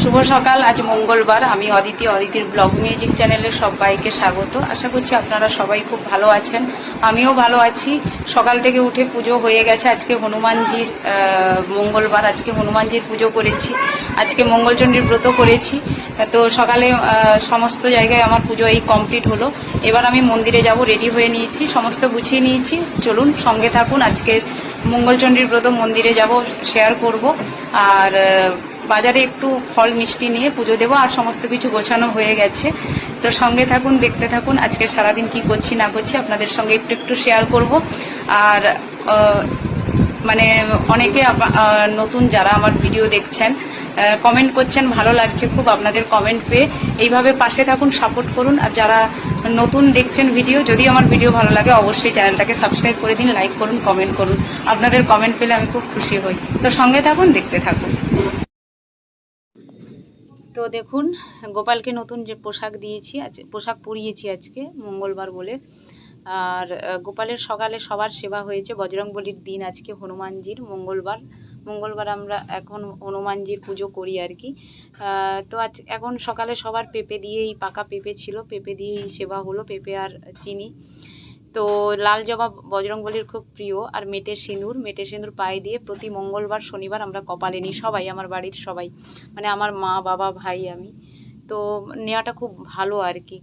শুভ সকাল। আজ মঙ্গলবার। আমি অদিতির ব্লগ মিউজিক চ্যানেলে সবাইকে স্বাগত। আশা করছি আপনারা সবাই খুব ভালো আছেন, আমিও ভালো আছি। সকাল থেকে উঠে পুজো হয়ে গেছে। আজকে হনুমানজির মঙ্গলবার, আজকে হনুমানজির পুজো করেছি, আজকে মঙ্গলচণ্ডীর ব্রত করেছি। তো সকালে সমস্ত জায়গায় আমার পুজো এই কমপ্লিট হলো। এবার আমি মন্দিরে যাব, রেডি হয়ে নিয়েছি, সমস্ত গুছিয়ে নিয়েছি। চলুন সঙ্গে থাকুন। আজকে মঙ্গলচণ্ডীর ব্রত, মন্দিরে যাব, শেয়ার করব। আর বাজারে একটু ফল মিষ্টি নিয়ে পুজো দেবো, আর সমস্ত কিছু গোছানো হয়ে গেছে। তো সঙ্গে থাকুন, দেখতে থাকুন। আজকের সারাদিন কি করছি না করছি আপনাদের সঙ্গে একটু শেয়ার করব। আর মানে অনেকে নতুন যারা আমার ভিডিও দেখছেন, কমেন্ট করছেন, ভালো লাগছে খুব আপনাদের কমেন্ট পেয়ে। এইভাবে পাশে থাকুন, সাপোর্ট করুন। আর যারা নতুন দেখছেন ভিডিও, যদি আমার ভিডিও ভালো লাগে অবশ্যই চ্যানেলটাকে সাবস্ক্রাইব করে দিন, লাইক করুন, কমেন্ট করুন। আপনাদের কমেন্ট পেলে আমি খুব খুশি হই। তো সঙ্গে থাকুন, দেখতে থাকুন। তো দেখুন, গোপালকে নতুন যে পোশাক দিয়েছি, আজ পোশাক পরিয়েছি আজকে মঙ্গলবার বলে। আর গোপালের সকালে সবার সেবা হয়েছে। বজরংবলীর দিন আজকে, হনুমানজির মঙ্গলবার আমরা এখন হনুমানজির পুজো করি আর কি। তো আজ এখন সকালে সবার পেঁপে দিয়েই, পাকা পেঁপে ছিল, পেঁপে দিয়েই সেবা হলো, পেঁপে আর চিনি। তো লাল জবা বজরংবলীর খুব প্রিয়। আর মেটে সিঁদুর পায়ে দিয়ে প্রতি মঙ্গলবার শনিবার আমরা কপালে নিই, সবাই, আমার বাড়ির সবাই, মানে আমার মা, বাবা, ভাই, আমি। তো নেওয়াটা খুব ভালো আর কি।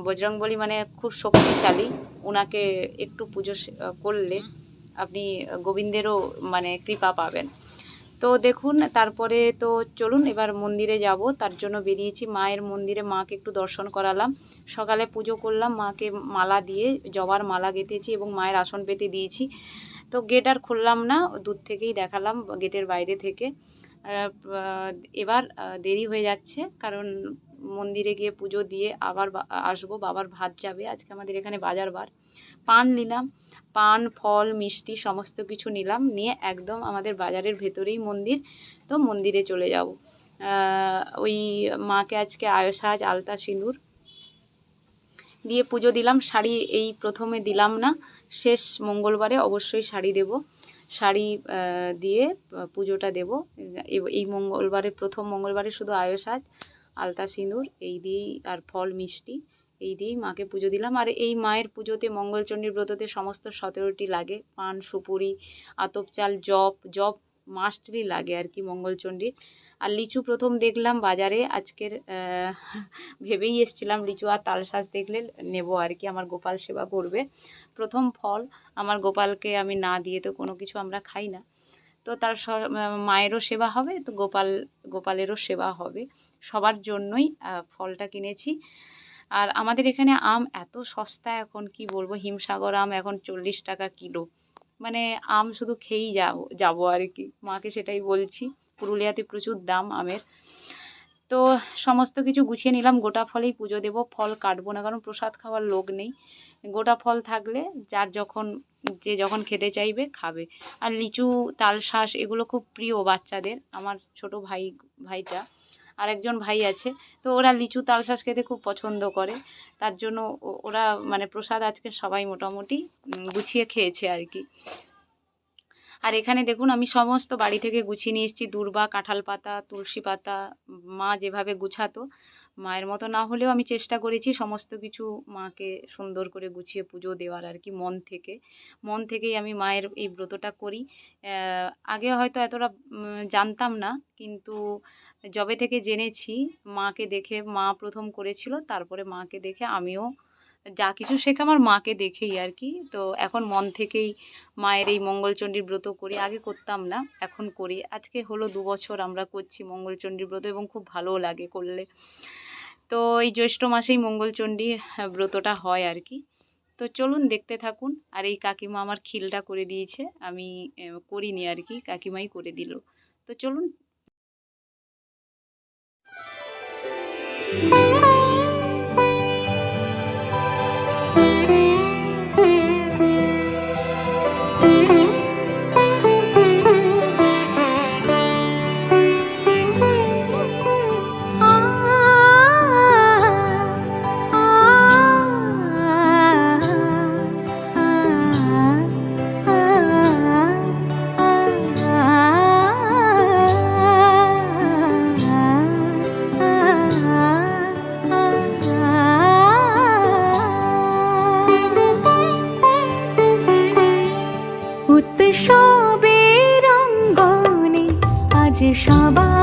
বজরংবলী মানে খুব শক্তিশালী, ওনাকে একটু পুজো করলে আপনি গোবিন্দেরও মানে কৃপা পাবেন। তো দেখুন, তারপরে তো চলুন এবার মন্দিরে যাব। তার জন্য বেরিয়েছি। মায়ের মন্দিরে মাকে একটু দর্শন করালাম, সকালে পুজো করলাম, মাকে মালা দিয়ে জবার মালা গেঁথেছি এবং মায়ের আসন পেতে দিয়েছি। তো গেট আর খুললাম না, দূর থেকেই দেখালাম, গেটের বাইরে থেকে। এবার দেরি হয়ে যাচ্ছে, কারণ মন্দিরে গিয়ে পুজো দিয়ে আবার আসবো। বাবার ভাত যাবে, আজকে আমাদের এখানে বাজার বার। পান নিলাম, পান, ফল, মিষ্টি সমস্ত কিছু নিলাম, নিয়ে একদম আমাদের বাজারের ভেতরেই মন্দির। তো মন্দিরে চলে যাব। ওই মাকে আজকে আয়সাজ, আলতা, সিঁদুর দিয়ে পুজো দিলাম। শাড়ি এই প্রথমে দিলাম না, শেষ মঙ্গলবারে অবশ্যই শাড়ি দেব। শাড়ি দিয়ে পুজোটা দেব। এই মঙ্গলবারে, প্রথম মঙ্গলবারে শুধু আয়সাজ, আলতা, সিঁদুর এই দিয়েই, আর ফল মিষ্টি এই দিয়েই মাকে পুজো দিলাম। আর এই মায়ের পুজোতে, মঙ্গলচণ্ডীর ব্রততে সমস্ত 17টি লাগে, পান, সুপুরি, আতপ চাল, জপ মাস্টলি লাগে আর কি মঙ্গলচণ্ডীর। আর লিচু প্রথম দেখলাম বাজারে আজকের, ভেবেই এসছিলাম লিচু আর তালশাঁস দেখলে নেব আর কি, আমার গোপাল সেবা করবে। প্রথম ফল আমার গোপালকে আমি না দিয়ে তো কোনো কিছু আমরা খাই না। তো তার মায়েরও সেবা হবে, তো গোপালেরও সেবা হবে, সবার জন্যই ফলটা কিনেছি। আর আমাদের এখানে আম এত সস্তা এখন, কি বলবো, হিমসাগর আম এখন 40 টাকা কিলো। মানে আম শুধু খেয়েই যাবো আর কি, মাকে সেটাই বলছি। পুরুলিয়াতে প্রচুর দাম আমের। তো সমস্ত কিছু গুছিয়ে নিলাম। গোটা ফলেই পুজো দেব, ফল কাটবো না, কারণ প্রসাদ খাওয়ার লোক নেই। গোটা ফল থাকলে যে যখন খেতে চাইবে খাবে। আর লিচু, তালশাঁস এগুলো খুব প্রিয় বাচ্চাদের। আমার ছোট ভাইটা আর একজন ভাই আছে, তো ওরা লিচু, তালশাঁস খেতে খুব পছন্দ করে। তার জন্য ওরা মানে প্রসাদ আজকে সবাই মোটামুটি গুছিয়ে খেয়েছে আর কি। আর এখানে দেখুন, আমি সমস্ত বাড়ি থেকে গুছিয়ে নিয়ে এসেছি। দূর্বা, কাঁঠাল পাতা, তুলসী পাতা, মা যেভাবে গুছাতো, মায়ের মতো না হলেও আমি চেষ্টা করেছি সমস্ত কিছু মাকে সুন্দর করে গুছিয়ে পুজো দেওয়ার আর কি। মন থেকেই আমি মায়ের এই ব্রতটা করি। আগে হয়তো এতটা জানতাম না, কিন্তু যবে থেকে জেনেছি, মাকে দেখে, মা প্রথম করেছিল, তারপরে মাকে দেখে আমিও যা কিছু শেখা আমার মাকে দেখেই আর কি। তো এখন মন থেকেই মায়ের এই মঙ্গলচণ্ডীর ব্রত করি। আগে করতাম না, এখন করি। আজকে হলো 2 বছর আমরা করছি মঙ্গলচণ্ডীর ব্রত, এবং খুব ভালোও লাগে করলে। তো এই জ্যৈষ্ঠ মাসেই মঙ্গলচণ্ডী ব্রতটা হয় আর কি। তো চলুন দেখতে থাকুন। আর এই কাকিমা আমার খিলটা করে দিয়েছে, আমি করিনি আর কি, কাকিমাই করে দিল। তো চলুন।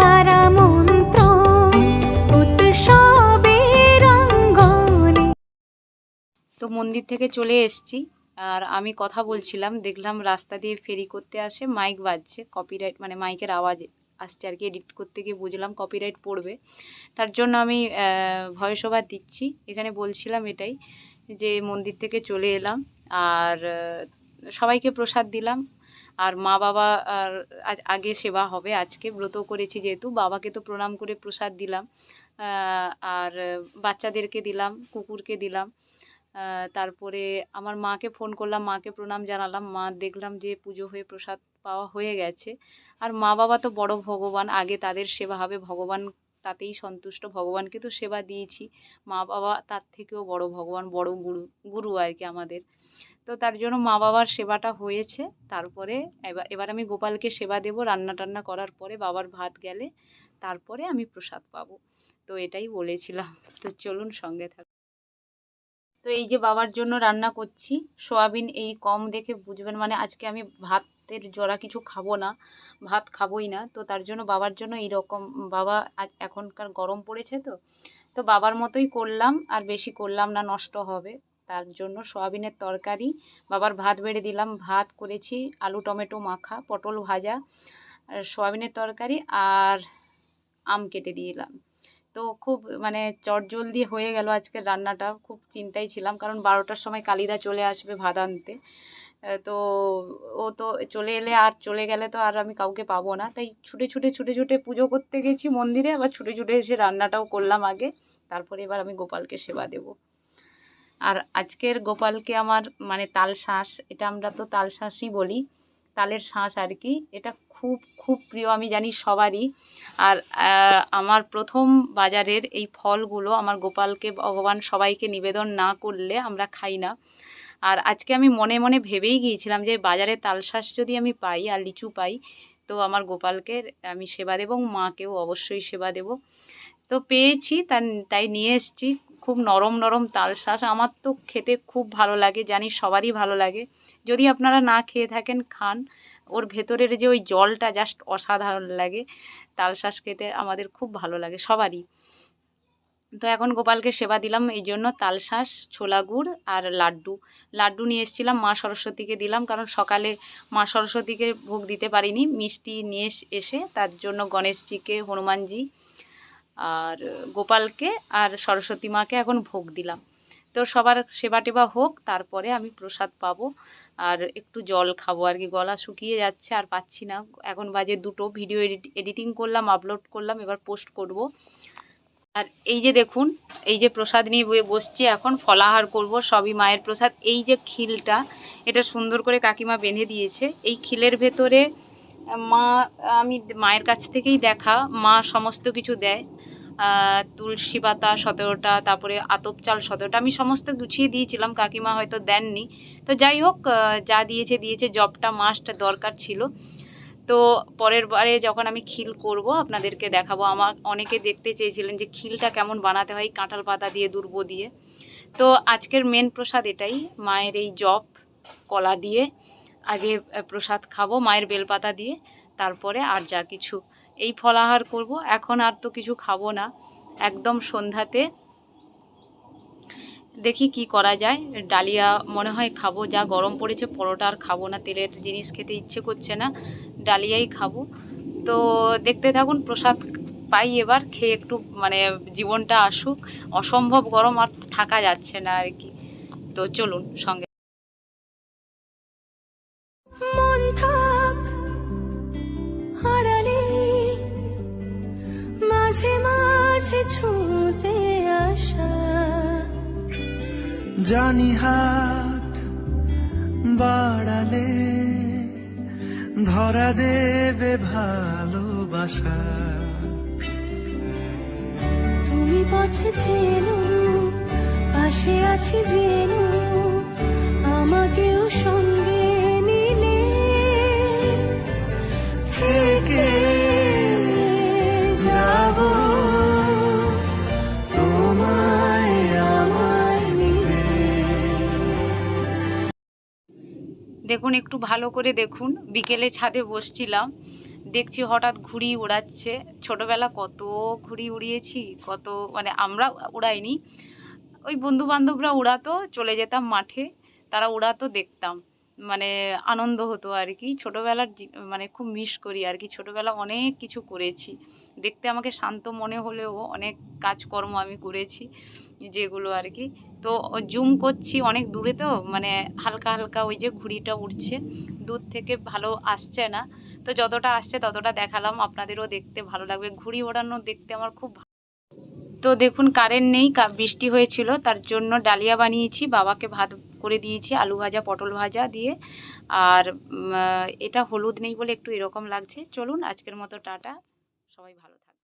তারা মন্ত্র উৎসবের অঙ্গনে। তো মন্দির থেকে চলে এসেছি, আর আমি কথা বলছিলাম, দেখলাম রাস্তা দিয়ে ফেরি করতে আসে, মাইক বাজছে, কপিরাইট মানে মাইকের আওয়াজ আসছে আর কি। এডিট করতে গিয়ে বুঝলাম কপিরাইট পড়বে, তার জন্য আমি ভয়েস ওভার দিচ্ছি। এখানে বলছিলাম এটাই যে মন্দির থেকে চলে এলাম, আর সবাইকে প্রসাদ দিলাম। আর মা বাবা আর আগে সেবা হবে, আজকে ব্রত করেছি যেহেতু, বাবাকে তো প্রণাম করে প্রসাদ দিলাম, আর বাচ্চাদেরকে দিলাম, কুকুরকে দিলাম। তারপরে আমার মাকে ফোন করলাম, মাকে প্রণাম জানালাম। মা দেখলাম যে পুজো হয়ে প্রসাদ পাওয়া হয়ে গেছে। আর মা বাবা তো বড় ভগবান, আগে তাদের সেবা হবে, ভগবান তাতেই সন্তুষ্ট, ভগবানকে তো সেবা দিয়েছি, মা বাবা তার থেকেও বড় ভগবান, বড় গুরু আর কি আমাদের। তো তার জন্য মা বাবার সেবাটা হয়েছে। তারপরে এবার আমি গোপালকে সেবা দেব, রান্না টান্না করার পরে বাবার ভাত গেলে তারপরে আমি প্রসাদ পাবো। তো এটাই বলেছিলাম। তো চলুন সঙ্গে থাকুন। তো এই যে বাবার জন্য রান্না করছি, সোয়াবিন এই কম দেখে বুঝবেন, মানে আজকে আমি ভাতের জোড়া কিছু খাবো না, ভাত খাবোই না। তো তার জন্য বাবার জন্য এই রকম, বাবা এখনকার গরম পড়েছে তো, তো বাবার মতোই করলাম, আর বেশি করলাম না, নষ্ট হবে। তার জন্য সোয়াবিনের তরকারি, বাবার ভাত বেড়ে দিলাম, ভাত করেছি আলু টমেটো মাখা, পটল ভাজা, সোয়াবিনের তরকারি, আর আম কেটে দিলাম। তো খুব মানে চটজলদি হয়ে গেল আজকের রান্নাটা। খুব চিন্তায় ছিলাম, কারণ 12টার সময় কালিদা চলে আসবে ভাত আনতে। তো ও তো চলে এলে, আর চলে গেলে তো আর আমি কাউকে পাবো না, তাই ছুটে ছুটে ছুটে ছুটে পুজো করতে গেছি মন্দিরে, আবার ছুটে ছুটে এসে রান্নাটাও করলাম আগে। তারপরে এবার আমি গোপালকে সেবা দেব। আর আজকের গোপালকে আমার মানে তাল শাঁস, এটা আমরা তো তাল শাঁসই বলি, তালের শাঁস আর কি, এটা খুব খুব প্রিয়, আমি জানি সবারই। আর আমার প্রথম বাজারের এই ফলগুলো আমার গোপালকে, ভগবান সবাইকে নিবেদন না করলে আমরা খাই না। আর আজকে আমি মনে মনে ভেবেই গিয়েছিলাম যে বাজারে তালশাঁস যদি আমি পাই আর লিচু পাই, তো আমার গোপালকে আমি সেবা দেবো, মাকেও অবশ্যই সেবা দেব। তো পেয়েছি, তাই নিয়ে এসেছি। খুব নরম নরম তালশাঁস, আমার তো খেতে খুব ভালো লাগে, জানি সবারই ভালো লাগে। যদি আপনারা না খেয়ে থাকেন, খান। ওর ভেতরের যে ওই জলটা জাস্ট অসাধারণ লাগে। তালশাঁস খেতে আমাদের খুব ভালো লাগে সবারই। তো এখন গোপালকে সেবা দিলাম, এই জন্য তালশাঁস, ছোলা গুড় আর লাড্ডু নিয়ে এসেছিলাম, মা সরস্বতীকে দিলাম, কারণ সকালে মা সরস্বতীকে ভোগ দিতে পারিনি, মিষ্টি নিয়ে এসে তার জন্য গণেশজিকে, হনুমানজি আর গোপালকে আর সরস্বতী মাকে এখন ভোগ দিলাম। তো সবার সেবা টেবা হোক, তারপরে আমি প্রসাদ পাবো। আর একটু জল খাবো আর কি, গলা শুকিয়ে যাচ্ছে, আর পাচ্ছি না। এখন বাজে 2টো, ভিডিও এডিটিং করলাম, আপলোড করলাম, এবার পোস্ট করব। আর এই যে দেখুন, এই যে প্রসাদ নিয়ে বসছি, এখন ফলাহার করব, সবই মায়ের প্রসাদ। এই যে খিলটা, এটা সুন্দর করে কাকিমা বেঁধে দিয়েছে। এই খিলের ভেতরে মা, আমি মায়ের কাছ থেকেই দেখা, মা সমস্ত কিছু দেয়। তুলসী পাতা 17টা, তারপরে আতপ চাল 17টা, আমি সমস্ত গুছিয়ে দিয়েছিলাম, কাকিমা হয়তো দেননি। তো যাই হোক, যা দিয়েছে, জবটা মাস্ট দরকার ছিল। তো পরের বারে যখন আমি খিল করব আপনাদেরকে দেখাবো। আমার অনেকে দেখতে চেয়েছিলেন যে খিলটা কেমন বানাতে হয় কাঁঠাল পাতা দিয়ে, দুর্ব দিয়ে। তো আজকের মেন প্রসাদ এটাই, মায়ের এই জব কলা দিয়ে আগে প্রসাদ খাবো, মায়ের বেলপাতা দিয়ে, তারপরে আর যা কিছু এই ফলাহার করব। এখন আর তো কিছু খাবো না, একদম সন্ধ্যাতে দেখি কি করা যায়। ডালিয়া মনে হয় খাবো, যা গরম পড়েছে, পরোটা আর খাবো না, তেলের জিনিস খেতে ইচ্ছে করছে না, ডালিয়াই খাবো। তো দেখতে থাকুন, প্রসাদ পাই এবার, খেয়ে একটু মানে জীবনটা আসুক, অসম্ভব গরম, আর থাকা যাচ্ছে না আর কি। তো চলুন সঙ্গে। মন থাক আড়ালে, মাঝে মাঝে ছুঁতে আসা, জানি হাত বাড়ালে ধরা দেবে ভালোবাসা। তুমি পথে চেনো, পাশে আছি জেনো, আমাকেও সঙ্গে নিলে থেকে যাব তোমায় আমার নিবে। দেখুন, একটু ভালো করে দেখুন, বিকেলে ছাদে বসছিলাম, দেখছি হঠাৎ ঘুড়ি উড়াচ্ছে। ছোটবেলা কত ঘুড়ি উড়িয়েছি, কত মানে আমরা উড়াইনি, ওই বন্ধু বান্ধবরা উড়াতো, চলে যেতাম মাঠে, তারা উড়াতো দেখতাম, মানে আনন্দ হতো আর কি। ছোটবেলার মানে খুব মিস করি আর কি, ছোটবেলা অনেক কিছু করেছি। দেখতে আমাকে শান্ত মনে হলেও অনেক কাজকর্ম আমি করেছি, যেগুলো আর কি। তো জুম করছি অনেক দূরে, তো মানে হালকা হালকা ওই যে ঘুড়িটা উঠছে, দূর থেকে ভালো আসছে না, তো যতটা আসছে ততটা দেখালাম, আপনাদেরও দেখতে ভালো লাগবে। ঘুড়ি ওড়ানো দেখতে আমার খুব তো দেখুন কারেন্ট নেই, বৃষ্টি হয়েছিল, তার জন্য ডালিয়া বানিয়েছি, বাবাকে ভাত করে দিয়েছি আলু ভাজা পটল ভাজা দিয়ে। আর এটা হলুদ নেই বলে একটু এরকম লাগছে। চলুন আজকের মতো টাটা, সবাই ভালো থাকবেন।